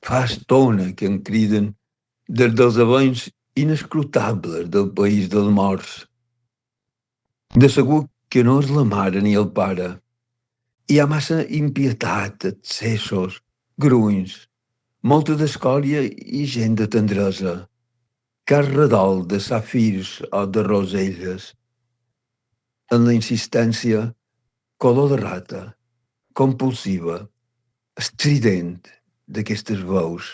Fa estona que em criden des dels avencs inescrutables del país dels morts. De segur que no és la mare ni el pare. Hi ha massa impietat, excessos, grunys, molta d'escòria i gent de tendresa. Carredol de safirs o de roselles. En la insistència, color de rata, compulsiva, estrident d'aquestes veus.